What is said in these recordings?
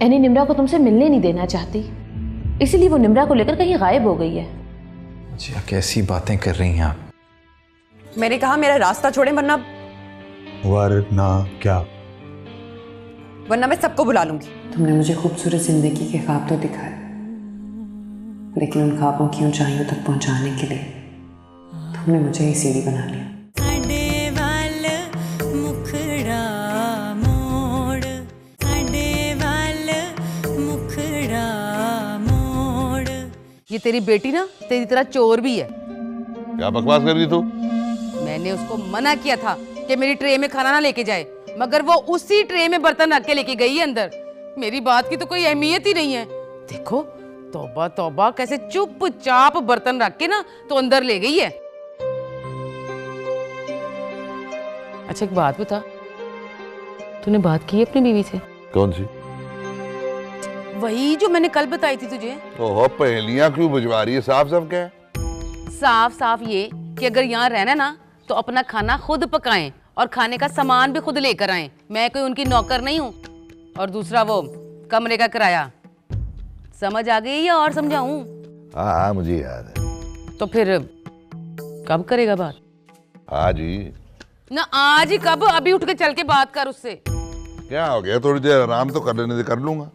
Any Nimra को तुमसे मिलने नहीं देना चाहती, इसीलिए वो निम्रा को लेकर कहीं गायब हो गई है। जी कैसी बातें कर रही हैं आप? मैंने कहा मेरा रास्ता छोड़े, वरना क्या? वरना मैं सबको बुला लूंगी। तुमने मुझे खूबसूरत जिंदगी के ख्वाब तो दिखाए, लेकिन उन ख्वाबों की ऊंचाइयों तक पहुंचाने के लिए तुमने मुझे ही सीढ़ी बना लिया। ये तेरी बेटी ना तेरी तरह चोर भी है। क्या बकवास कर रही तू? मैंने उसको मना किया था कि मेरी ट्रे में खाना ना लेके जाए, मगर वो उसी ट्रे में बर्तन रख के लेके गई है अंदर। मेरी बात की तो कोई अहमियत ही नहीं है। देखो तौबा तौबा, कैसे चुपचाप बर्तन रख के ना तो अंदर ले गई है। अच्छा एक बात बता, तूने बात की है अपनी बीवी से? कौन सी? वही जो मैंने कल बताई थी तुझे। ओहो, पहेलियां क्यों बुझवा रही है? साफ साफ क्या है? साफ साफ ये कि अगर यहाँ रहना ना तो अपना खाना खुद पकाएं और खाने का सामान भी खुद लेकर आएं। मैं कोई उनकी नौकर नहीं हूँ। और दूसरा वो कमरे का किराया, समझ आ गई या और समझाऊं? हाँ मुझे याद है। तो फिर कब करेगा बात? आज ही। ना आज ही कब? अभी उठ के चल के बात कर उससे। क्या हो गया? थोड़ी देर आराम तो कर लेने दे, कर लूंगा।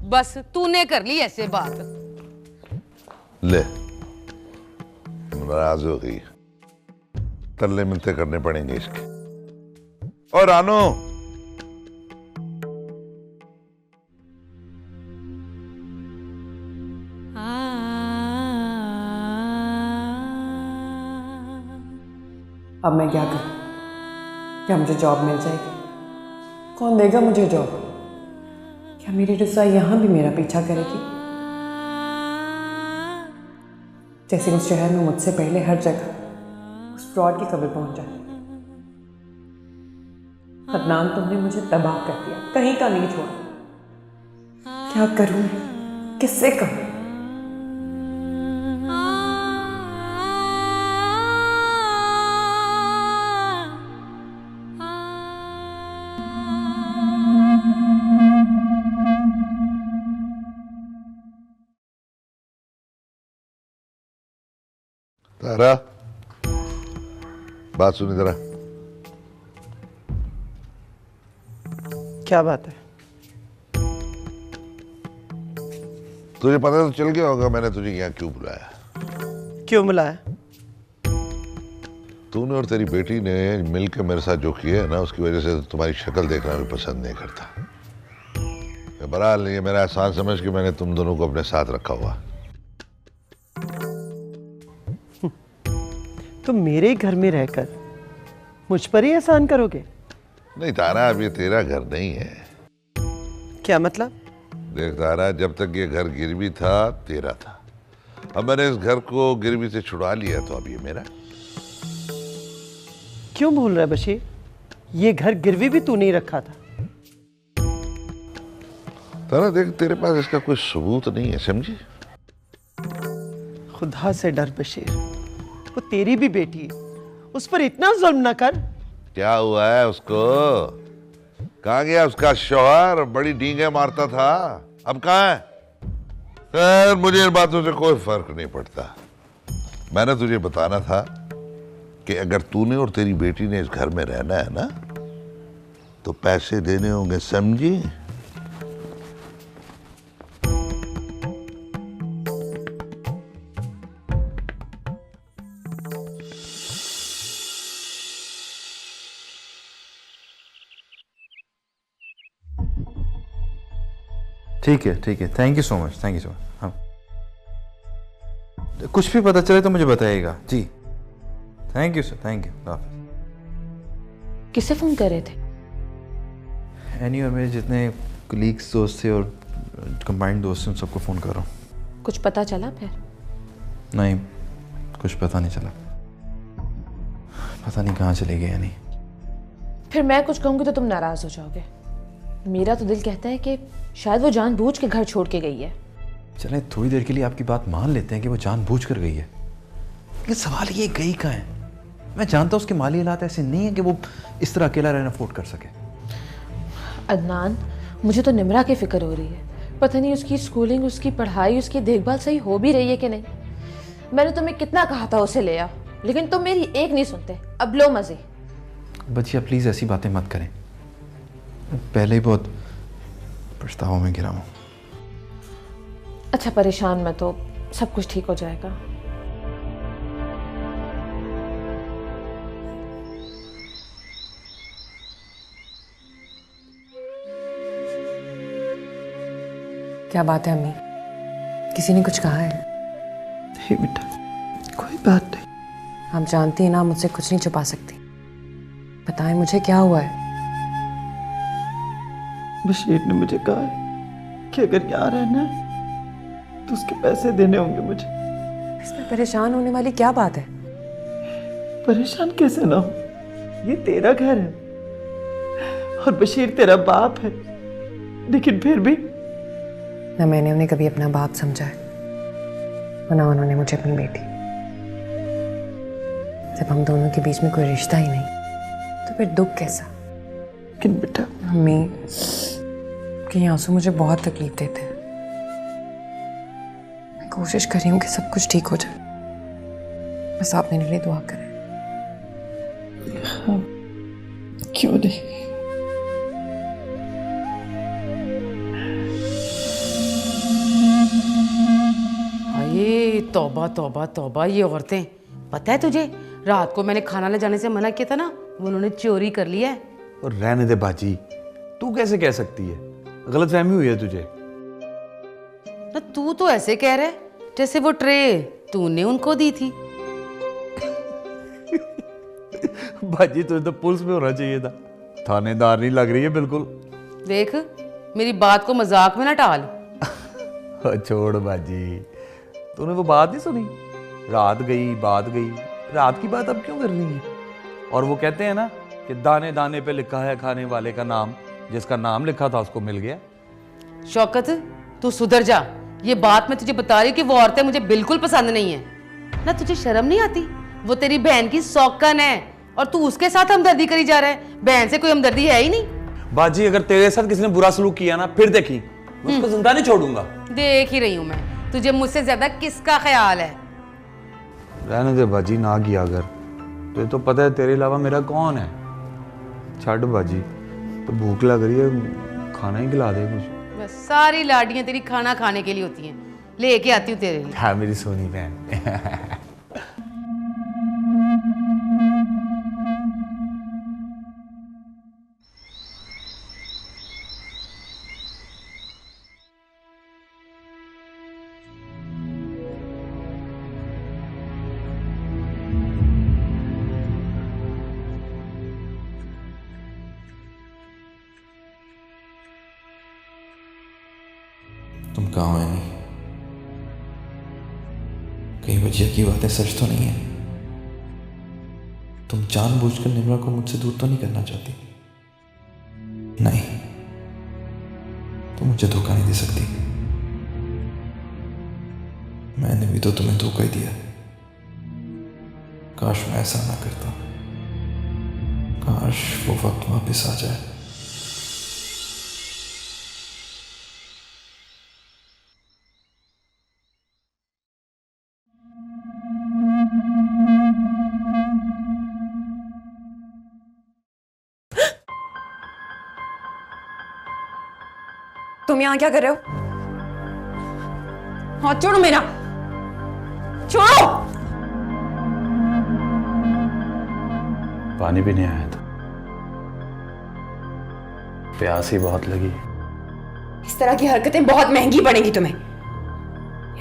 बस तूने कर ली ऐसे बात। ले, नाराज हो गई, तरले मिलते करने पड़ेंगे इसके। और रानो, अब मैं क्या करूं? क्या मुझे जॉब मिल जाएगी? कौन देगा मुझे जॉब? क्या मेरी रुसा यहाँ भी मेरा पीछा करेगी? जैसे उस शहर में मुझसे पहले हर जगह उस फ्रॉड की खबर पहुंच जाए। अदनान, तुमने मुझे तबाह कर दिया, कहीं का नहीं छोड़ा। क्या करूं मैं? किससे कहूं? तारा, बात सुनी जरा। क्या बात है? तुझे पता तो चल गया होगा मैंने तुझे यहाँ क्यों बुलाया। क्यों बुलाया? तूने और तेरी बेटी ने मिलकर मेरे साथ जो किया है ना, उसकी वजह से तुम्हारी शक्ल देखना भी पसंद नहीं करता। बहरहाल ये मेरा एहसान समझ के मैंने तुम दोनों को अपने साथ रखा हुआ। तुम मेरे घर में रहकर मुझ पर ही एहसान करोगे? नहीं तारा, अब ये तेरा घर नहीं है। क्या मतलब? देख तारा, जब तक ये घर गिरवी था तेरा था। अब मैंने इस घर को गिरवी से छुड़ा लिया तो अब ये मेरा। क्यों बोल रहा है बशीर? ये घर गिरवी भी तू नहीं रखा था। तारा देख, तेरे पास इसका कोई सबूत नहीं है, समझी? खुदा से डर बशीर, वो तेरी भी बेटी है, उस पर इतना जुल्म ना कर। क्या हुआ है उसको? कहाँ गया उसका शौहर? बड़ी डींगे मारता था, अब कहाँ है? खैर, मुझे इन बातों से कोई फर्क नहीं पड़ता। मैंने तुझे बताना था कि अगर तूने और तेरी बेटी ने इस घर में रहना है ना, तो पैसे देने होंगे, समझी? ठीक है, thank you so much, thank you so much. हाँ, कुछ भी पता चले तो मुझे बताइएगा जी। Thank you sir, thank you. किससे फोन कर रहे थे? एनी और मेरे जितने कलीग्स दोस्त थे और कंबाइंड दोस्त हैं, उन सबको फ़ोन कर रहा हूँ। कुछ पता चला फिर? नहीं, कुछ पता नहीं चला। पता नहीं कहाँ चले गए या नहीं। फिर मैं कुछ कहूँगी तो तुम नाराज हो जाओगे। मेरा तो दिल कहता है कि शायद वो जानबूझ के घर छोड़ के गई है। चलें थोड़ी देर के लिए आपकी बात मान लेते हैं कि वो जानबूझ कर गई है, लेकिन सवाल ये गई कहाँ है? मैं जानता हूँ उसके माली हालात ऐसे नहीं है कि वो इस तरह अकेला रहना अफोर्ड कर सके। अदनान, मुझे तो निमरा की फिक्र हो रही है। पता नहीं उसकी स्कूलिंग, उसकी पढ़ाई, उसकी देखभाल सही हो भी रही है कि नहीं। मैंने तुम्हें कितना कहा था उसे ले आओ, लेकिन तुम मेरी एक नहीं सुनते। अब लो मजे। बच्चिया प्लीज़ ऐसी बातें मत करें, पहले ही बहुत पछतावा में गिरा हूँ। अच्छा परेशान मत हो, सब कुछ ठीक हो जाएगा। क्या बात है अम्मी? किसी ने कुछ कहा है? नहीं बेटा, कोई बात नहीं। आप जानती हैं ना, मुझसे कुछ नहीं छुपा सकती। बताएं मुझे क्या हुआ है? बशीर ने मुझे कहा है कि अगर यहाँ रहना है तो उसके पैसे देने होंगे मुझे। इसमें परेशान होने वाली क्या बात है? परेशान कैसे ना हो, ये तेरा घर है और बशीर तेरा बाप है, लेकिन फिर भी ना मैंने उन्हें कभी अपना बाप समझा है, ना उन्होंने मुझे अपनी बेटी। जब हम दोनों के बीच में कोई रिश्ता ही नहीं तो फिर दुख कैसा? लेकिन बेटा, मम्मी के आंसू मुझे बहुत तकलीफ देते हैं। मैं कोशिश कर रही हूँ कि सब कुछ ठीक हो जाए, बस आप मेरे लिए दुआ करें। हाँ, क्यों नहीं। अये तौबा तौबा तौबा, ये औरतें। पता है तुझे, रात को मैंने खाना ले जाने से मना किया था ना, वो उन्होंने चोरी कर लिया है। और रहने दे बाजी, तू कैसे कह सकती है? गलतफहमी हुई है तुझे। ना तू तो ऐसे कह रहा है जैसे वो ट्रे तूने उनको दी थी। बाजी तुझे तो पुलिस में होना चाहिए था, थानेदार नहीं लग रही है बिल्कुल। देख, मेरी बात को मजाक में ना टाल। छोड़ बाजी, तूने वो बात नहीं सुनी? रात गई बात गई, रात की बात अब क्यों कर रही है? और वो कहते हैं ना कि दाने दाने पे लिखा है खाने वाले का नाम, जिसका नाम लिखा था उसको मिल गया। शौकत, तू सुधर जा। ये बात मैं तुझे बता रही हूँ कि वो औरतें मुझे बिल्कुल पसंद नहीं है। ना तुझे शर्म नहीं आती? वो तेरी बहन की सौकन है और तू उसके साथ हमदर्दी करी जा रहा है। बहन से कोई हमदर्दी है ही नहीं। बाजी, अगर तेरे साथ किसी ने बुरा सलूक किया ना, फिर देखी उसको जिंदा नहीं छोड़ूंगा। देख ही रही हूँ मैं, तुझे मुझसे ज्यादा किसका ख्याल है? रहने दे बाजी, ना किया अगर, तुझे तो पता है तेरे अलावा मेरा कौन है। छड़ बाजी, तो भूख लग रही है, खाना ही खिला दे कुछ। बस सारी लाडियां तेरी खाना खाने के लिए होती हैं। लेके आती हूँ तेरे लिए। हाँ मेरी सोनी बहन। तुम कहाँ हो नहीं? कहीं बच्चिया की बातें सच तो नहीं है? तुम जानबूझकर निम्रा को मुझसे दूर तो नहीं करना चाहती? नहीं, तुम मुझे धोखा नहीं दे सकती। मैंने भी तो तुम्हें धोखा ही दिया। काश मैं ऐसा ना करता, काश वो वक्त वापस आ जाए। तुम यहाँ क्या कर रहे हो? हाथ छोड़ो मेरा, छोड़ो। पानी भी नहीं आया था, प्यास ही बहुत लगी। इस तरह की हरकतें बहुत महंगी पड़ेंगी तुम्हें।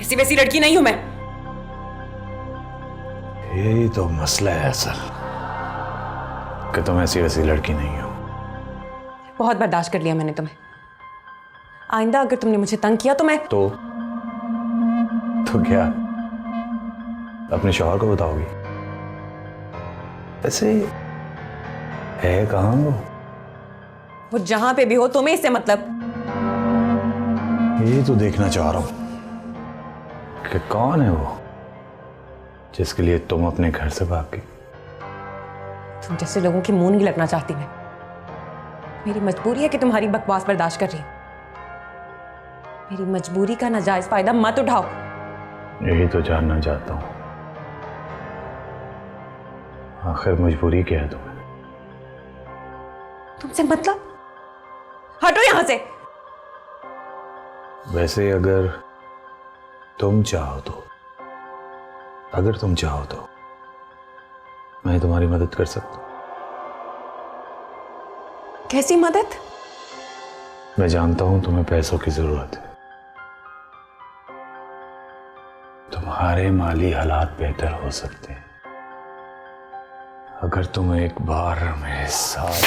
ऐसी वैसी लड़की नहीं हूं मैं। यही तो मसला है असल, कि तुम ऐसी वैसी लड़की नहीं हो। बहुत बर्दाश्त कर लिया मैंने तुम्हें। आइंदा अगर तुमने मुझे तंग किया तो मैं तो क्या अपने शौहर को बताओगी? ऐसे है कहाँ वो जहां पे भी हो, तुम्हें इससे मतलब? ये तो देखना चाह रहा हूं कि कौन है वो जिसके लिए तुम अपने घर से भाग गई। तुम जैसे लोगों की मुंह नहीं लगना चाहती मैं। मेरी मजबूरी है कि तुम्हारी बकवास बर्दाश्त कर रही हूं। मेरी मजबूरी का नाजायज फायदा मत उठाओ। यही तो जानना चाहता हूं, आखिर मजबूरी क्या है तुम्हें? तुमसे मतलब? हटो यहां से। वैसे अगर तुम चाहो तो मैं तुम्हारी मदद कर सकता हूं। कैसी मदद? मैं जानता हूं तुम्हें पैसों की जरूरत है, तुम्हारे माली हालात बेहतर हो सकते हैं अगर तुम एक बार मेरे साथ।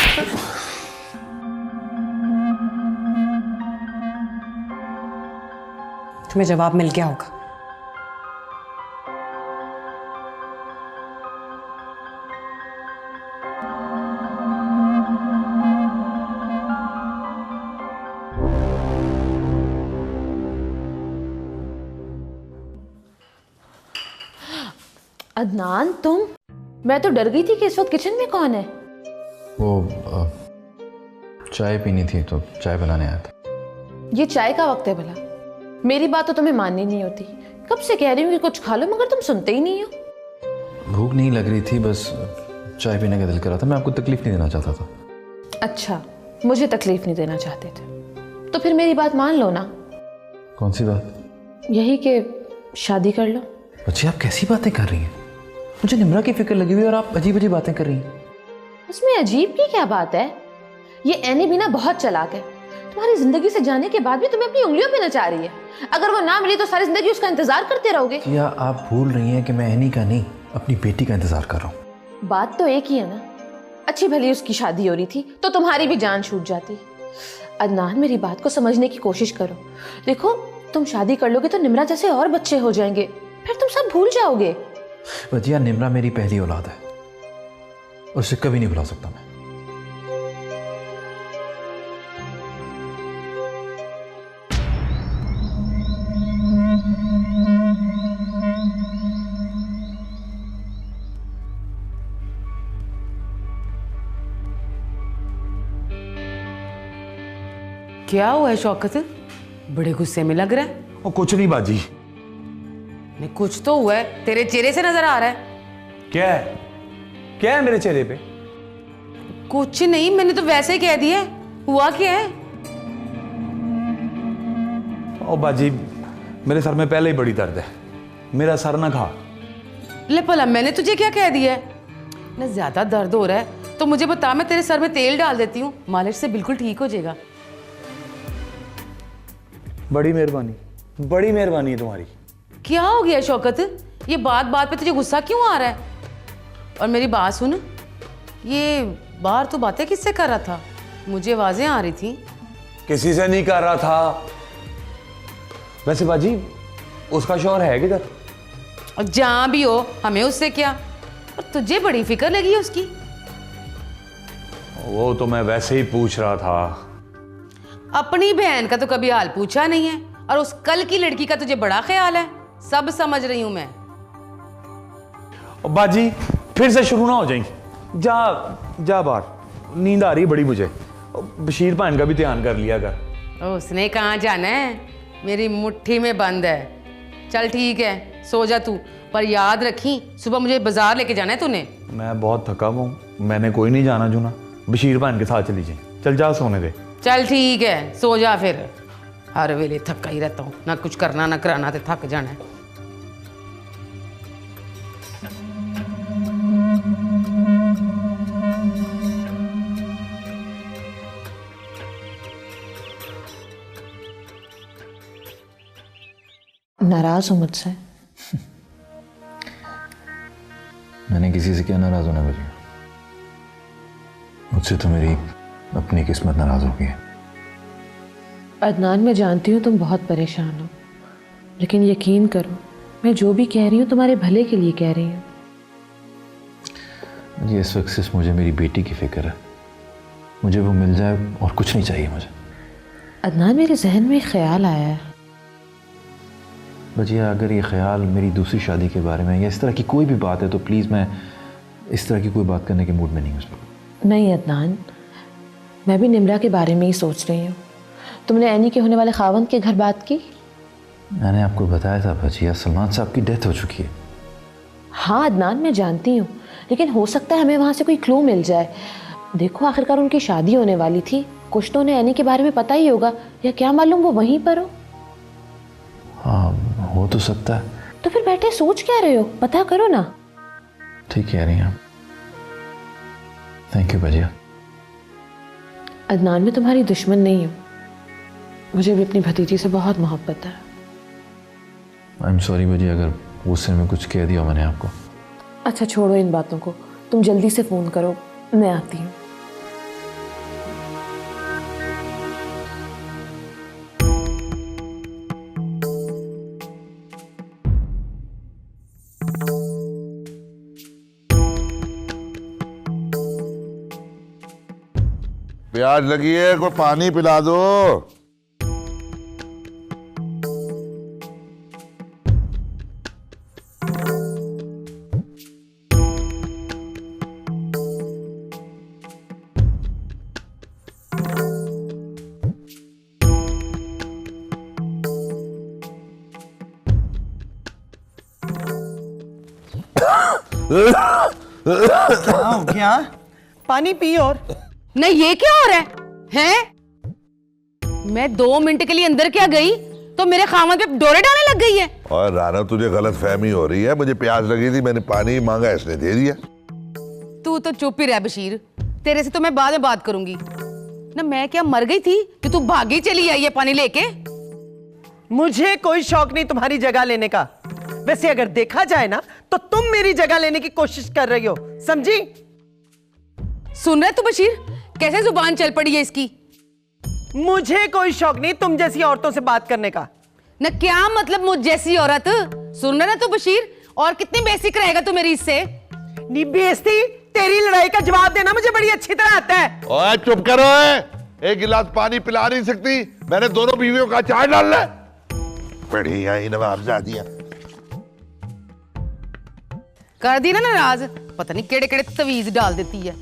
तुम्हें जवाब मिल गया होगा। अदनान तुम, मैं तो डर गई थी कि इस वक्त किचन में कौन है। वो चाय पीनी थी तो चाय बनाने आया था। ये चाय का वक्त है भला? मेरी बात तो तुम्हें माननी नहीं होती। कब से कह रही हूँ कि कुछ खा लो, मगर तुम सुनते ही नहीं हो। भूख नहीं लग रही थी, बस चाय पीने का दिल कर रहा था। मैं आपको तकलीफ नहीं देना चाहता था। अच्छा, मुझे तकलीफ नहीं देना चाहते थे तो फिर मेरी बात मान लो ना। कौन सी बात? यही कि शादी कर लो। बच्ची आप कैसी बातें कर रही हैं? मुझे निम्रा की फिक्र लगी हुई और आप अजीब अजीब बातें कर रही हैं। उसमें अजीब की क्या बात है? ये एनी भी ना बहुत चालाक है। तुम्हारी जिंदगी से जाने के बाद भी तुम्हें अपनी उंगलियों पे नचा रही है। अगर वो ना मिली तो सारी जिंदगी उसका इंतजार करते रहोगे। या आप भूल रही हैं कि मैं एनी का नहीं, अपनी बेटी का इंतजार कर रहा हूँ। बात तो एक ही है ना। अच्छी भली उसकी शादी हो रही थी तो तुम्हारी भी जान छूट जाती। अदनान, मेरी बात को समझने की कोशिश करो। देखो, तुम शादी कर लोगे तो निम्रा जैसे और बच्चे हो जाएंगे, फिर तुम सब भूल जाओगे। बजिया, निम्रा मेरी पहली औलाद है, उसे कभी नहीं भुला सकता मैं। क्या हुआ है शौकत? बड़े गुस्से में लग रहा है। वो कुछ नहीं बाजी। नहीं, कुछ तो हुआ है, तेरे चेहरे से नजर आ रहा है। क्या है? क्या है मेरे चेहरे पे? कुछ नहीं, मैंने तो वैसे ही कह दिया। हुआ क्या है? ओ बाजी, मेरे सर में पहले ही बड़ी दर्द है, मेरा सर ना खा। ले भला, मैंने तुझे क्या कह दिया है? ना ज्यादा दर्द हो रहा है तो मुझे बता, मैं तेरे सर में तेल डाल देती हूँ, मालिश से बिल्कुल ठीक हो जाएगा। बड़ी मेहरबानी, बड़ी मेहरबानी है तुम्हारी। क्या हो गया शौकत? ये बात बात पे तुझे गुस्सा क्यों आ रहा है? और मेरी बात सुन, ये बाहर तो बातें किससे कर रहा था? मुझे आवाजें आ रही थी। किसी से नहीं कर रहा था। वैसे बाजी, उसका शौहर है किधर? और जहां भी हो, हमें उससे क्या? और तुझे बड़ी फिक्र लगी है उसकी। वो तो मैं वैसे ही पूछ रहा था। अपनी बहन का तो कभी हाल पूछा नहीं है, और उस कल की लड़की का तुझे बड़ा ख्याल है। सब समझ रही हूं मैं। बाजी, फिर से शुरू ना हो जाए। जा जा बाहर, नींद आ रही है बड़ी मुझे। बशीर भान का भी ध्यान कर लिया कर। उसने कहाँ जाना है? मेरी मुट्ठी में बंद है। चल ठीक है, सो जा तू, पर याद रखी सुबह मुझे बाजार लेके जाना है तूने। मैं बहुत थका हुआ हूँ, मैंने कोई नहीं जाना जुना। बशीर भान के साथ चली जाए। चल जा, सोने दे। चल ठीक है, सो जा फिर। हर वेले थका ही रहता हूँ, ना कुछ करना ना कराना, तो थक जाना है। नाराज हो मुझसे? मैंने किसी से क्या नाराज होना बजी? मुझसे तो मेरी अपनी किस्मत नाराज हो गई है। अदनान, मैं जानती हूँ तुम बहुत परेशान हो, लेकिन यकीन करो, मैं जो भी कह रही हूँ तुम्हारे भले के लिए कह रही हूँ। जी, इस वक्त सिर्फ मुझे मेरी बेटी की फिक्र है। मुझे वो मिल जाए और कुछ नहीं चाहिए मुझे। अदनान, मेरे जहन में एक ख्याल आया है। बजिया, अगर ये ख्याल मेरी दूसरी शादी के बारे में या इस तरह की कोई भी बात है तो प्लीज़, मैं इस तरह की कोई बात करने के मूड में नहीं हूँ। नहीं अदनान, मैं भी निम्रा के बारे में ही सोच रही हूँ। तुमने एनी के होने वाले खावंद के घर बात की? मैंने आपको बताया था भजिया, सलमान साहब की डेथ हो चुकी है। हाँ अदनान, मैं जानती हूँ, लेकिन हो सकता है हमें वहाँ से कोई क्लू मिल जाए। देखो आखिरकार उनकी शादी होने वाली थी, कुछ तो उन्हें एनी के बारे में पता ही होगा, या क्या मालूम वो वहीं पर हो। हाँ हो तो सकता है। तो फिर बैठे सोच क्या रहे हो, पता करो ना। ठीक कह रही हैं आप। थैंक यू भजिया। अदनान, मैं तुम्हारी दुश्मन नहीं हूँ, मुझे भी अपनी भतीजी से बहुत मोहब्बत है। आई एम सॉरी भजिया अगर गुस्से में कुछ कह दिया मैंने आपको। अच्छा छोड़ो इन बातों को, तुम जल्दी से फ़ोन करो, मैं आती हूँ। प्याज लगी है, कोई पानी पिला दो। क्या हो गया? पानी पी। और नहीं, ये क्या हो रहा है? हैं? मैं 2 मिनट के लिए अंदर क्या गई तो मेरे खामद पे डोरे डालने लग गई है। और राना, तुझे गलत फहमी हो रही है। मुझे प्यास लगी थी, मैंने पानी मांगा, इसने दे दिया। तू तो चुप ही रह बशीर, तेरे से तो मैं बाद में बात करूंगी ना। मैं क्या मर गई थी कि तू भागी चली आई है पानी लेके? मुझे कोई शौक नहीं तुम्हारी जगह लेने का। वैसे अगर देखा जाए ना तो तुम मेरी जगह लेने की कोशिश कर रही हो, समझी? सुन रहे तू बशीर, कैसे जुबान चल पड़ी है इसकी? मुझे कोई शौक नहीं तुम जैसी औरतों से बात करने का। ना क्या मतलब मुझ जैसी औरत? सुन रहा ना तू बशीर, और कितनी बेसिक रहेगा तू मेरी इससे? नी बेइज्जती, तेरी लड़ाई का जवाब देना मुझे बड़ी अच्छी तरह आता है। ओए चुप करो। एक गिलास पानी पिला नहीं सकती? मैंने दोनों बीवियों का चाय डालना है। बढ़िया ही नवाबजादियां। कर दी ना नाराज, पता नहीं केड़े केड़े तवीज डाल देती है।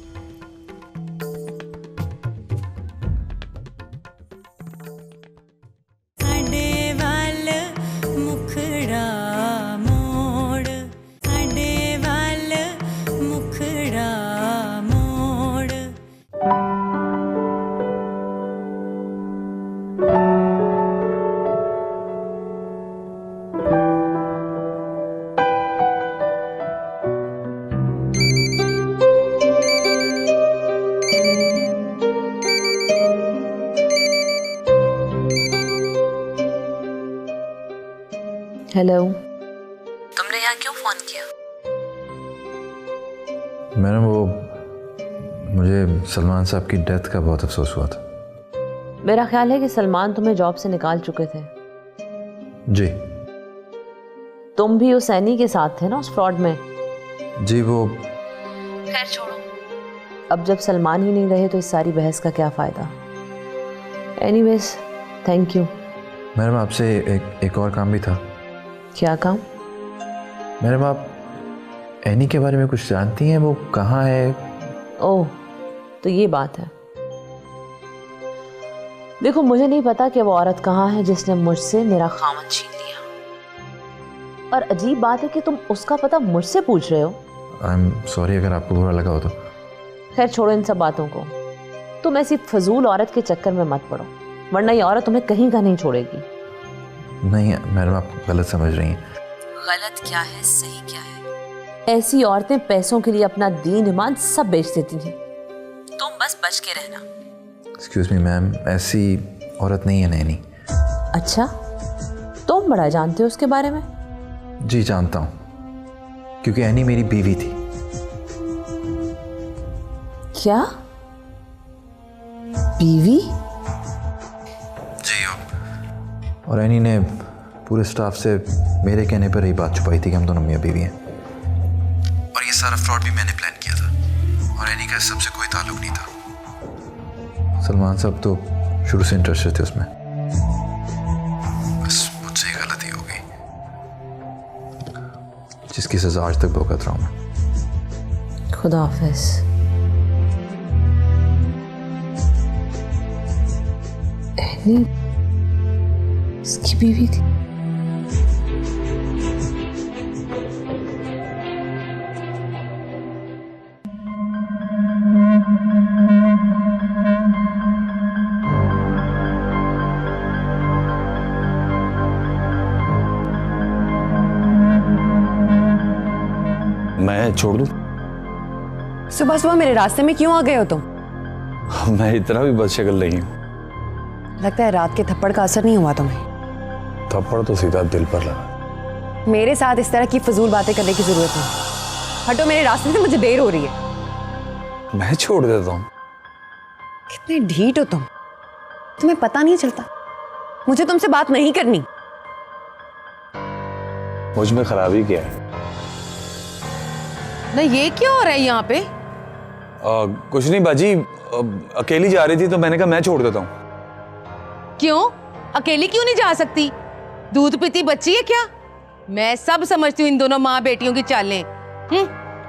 हेलो, तुमने यहाँ क्यों फोन किया? मैडम वो मुझे सलमान साहब की डेथ का बहुत अफसोस हुआ था। मेरा ख्याल है कि सलमान तुम्हें जॉब से निकाल चुके थे। जी। तुम भी उस एनी के साथ थे ना उस फ्रॉड में? जी वो खैर छोड़ो। अब जब सलमान ही नहीं रहे तो इस सारी बहस का क्या फ़ायदा। Anyways thank you. मैडम आपसे एक और काम भी था। क्या काम? मैडम आप एनी के बारे में कुछ जानती हैं? वो कहाँ है? ओह तो ये बात है। देखो मुझे नहीं पता कि वो औरत कहाँ है जिसने मुझसे मेरा खामन छीन लिया। और अजीब बात है कि तुम उसका पता मुझसे पूछ रहे हो। आई एम सॉरी अगर आपको बुरा लगा हो तो। खैर छोड़ो इन सब बातों को। तुम ऐसी फजूल औरत के चक्कर में मत पड़ो, वरना ये औरत तुम्हें कहीं का नहीं छोड़ेगी। नहीं मैडम आप गलत समझ रही हैं। गलत क्या है, सही क्या है? ऐसी औरतें पैसों के लिए अपना दीन ईमान सब बेच देती हैं। तुम बस बच के रहना। एक्सक्यूज मी मैम, ऐसी औरत नहीं है नैनी। अच्छा, तुम बड़ा जानते हो उसके बारे में? जी जानता हूँ, क्योंकि एनी मेरी बीवी थी। क्या? बीवी? जी। और एनी ने पूरे स्टाफ से मेरे कहने पर ही बात छुपाई थी कि हम दोनों मियाँ बीवी हैं। और ये सारा फ्रॉड भी मैंने प्लान किया था, और एनी का सबसे कोई ताल्लुक नहीं था। सलमान साहब तो शुरू से इंटरेस्टेड थे उसमें। बस मुझसे गलती हो गई, जिसकी सजा आज तक भुगत रहा हूं मैं। खुदा हाफिज। इतनी इसकी बीवी थी। मैं छोड़ दूं? सुबह सुबह मेरे रास्ते में क्यों आ गए हो तुम? मैं इतना भी बदशक्ल नहीं हूं। लगता है रात के थप्पड़ का असर नहीं हुआ तुम्हें। थप्पड़ तो सीधा दिल पर लगा। मेरे साथ इस तरह की फजूल बातें करने की जरूरत नहीं। हटो मेरे रास्ते से, मुझे देर हो रही है। मैं छोड़ देता हूं। कितने ढीठ हो तुम, तुम्हें पता नहीं चलता। मुझे तुमसे बात नहीं करनी। मुझ में खराबी क्या है? ना ये क्या हो रहा है यहाँ पे? कुछ नहीं बाजी, अकेली जा रही थी तो मैंने कहा मैं छोड़ देता हूं। क्यों? अकेली क्यों नहीं जा सकती? दूध पीती बच्ची है क्या? मैं सब समझती हूँ इन दोनों माँ बेटियों की चालें।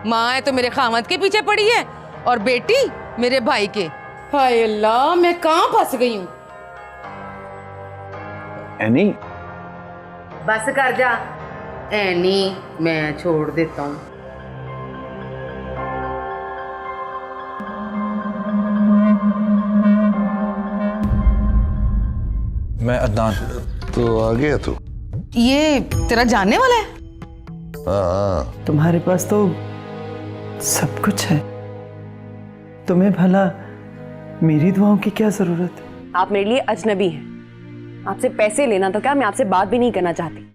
माँ है तो मेरे खामद के पीछे पड़ी है और बेटी मेरे भाई के। हाय अल्लाह, मैं कहाँ फंस गई हूँ? एनी, बस कर जा। एनी, मैं छोड़ देता हूँ। मैं अदनान। तो आ गया तू? ये तेरा जानने वाला है? हाँ। तुम्हारे पास तो सब कुछ है, तुम्हें भला मेरी दुआओं की क्या जरूरत है? आप मेरे लिए अजनबी हैं। आपसे पैसे लेना तो क्या, मैं आपसे बात भी नहीं करना चाहती।